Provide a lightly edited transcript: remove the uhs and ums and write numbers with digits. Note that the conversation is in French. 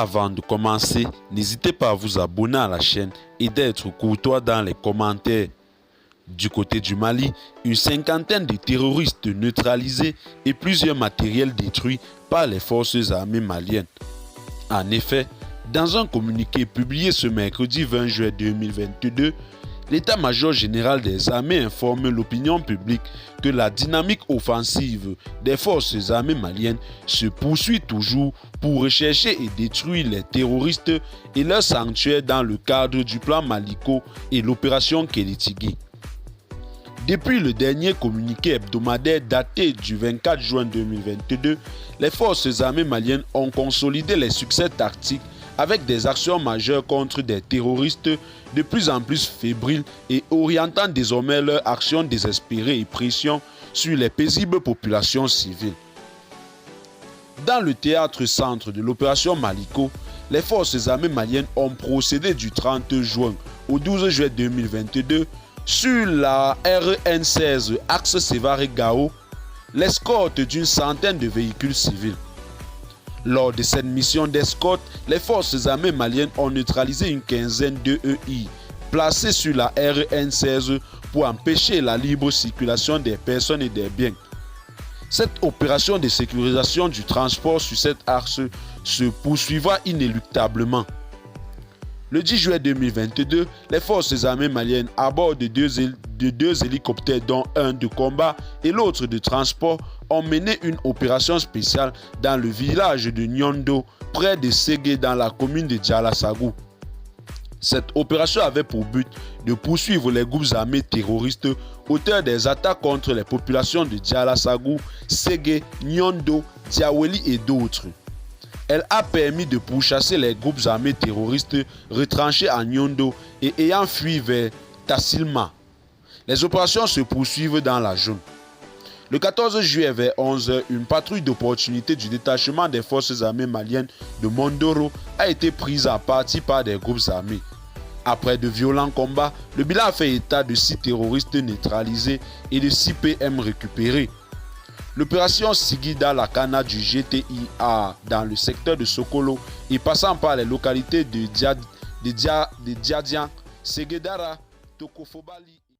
Avant de commencer, n'hésitez pas à vous abonner à la chaîne et d'être courtois dans les commentaires. Du côté du Mali, une cinquantaine de terroristes neutralisés et plusieurs matériels détruits par les forces armées maliennes. En effet, dans un communiqué publié ce mercredi 20 juin 2022, l'état-major général des armées informe l'opinion publique que la dynamique offensive des forces armées maliennes se poursuit toujours pour rechercher et détruire les terroristes et leurs sanctuaires dans le cadre du plan Maliko et l'opération Kélétigui. Depuis le dernier communiqué hebdomadaire daté du 24 juin 2022, les forces armées maliennes ont consolidé les succès tactiques avec des actions majeures contre des terroristes de plus en plus fébriles et orientant désormais leurs actions désespérées et pression sur les paisibles populations civiles. Dans le théâtre centre de l'opération Maliko, les forces armées maliennes ont procédé du 30 juin au 12 juillet 2022 sur la RN16 axe Sévaré-Gao, l'escorte d'une centaine de véhicules civils. Lors de cette mission d'escorte, les forces armées maliennes ont neutralisé une quinzaine d'EI placés sur la RN16 pour empêcher la libre circulation des personnes et des biens. Cette opération de sécurisation du transport sur cet axe se poursuivra inéluctablement. Le 10 juillet 2022, les forces armées maliennes à bord de deux hélicoptères dont un de combat et l'autre de transport ont mené une opération spéciale dans le village de Nyondo, près de Ségué dans la commune de Djalassagou. Cette opération avait pour but de poursuivre les groupes armés terroristes auteurs des attaques contre les populations de Djalassagou, Ségué, Nyondo, Diaweli et d'autres. Elle a permis de pourchasser les groupes armés terroristes retranchés à Nyondo et ayant fui vers Tassilma. Les opérations se poursuivent dans la zone. Le 14 juillet vers 11 h, une patrouille d'opportunité du détachement des forces armées maliennes de Mondoro a été prise à partie par des groupes armés. Après de violents combats, le bilan a fait état de 6 terroristes neutralisés et de 6 PM récupérés. L'opération Sigida Lakana du GTIA dans le secteur de Sokolo et passant par les localités de Diadian, Segedara, Tokofobali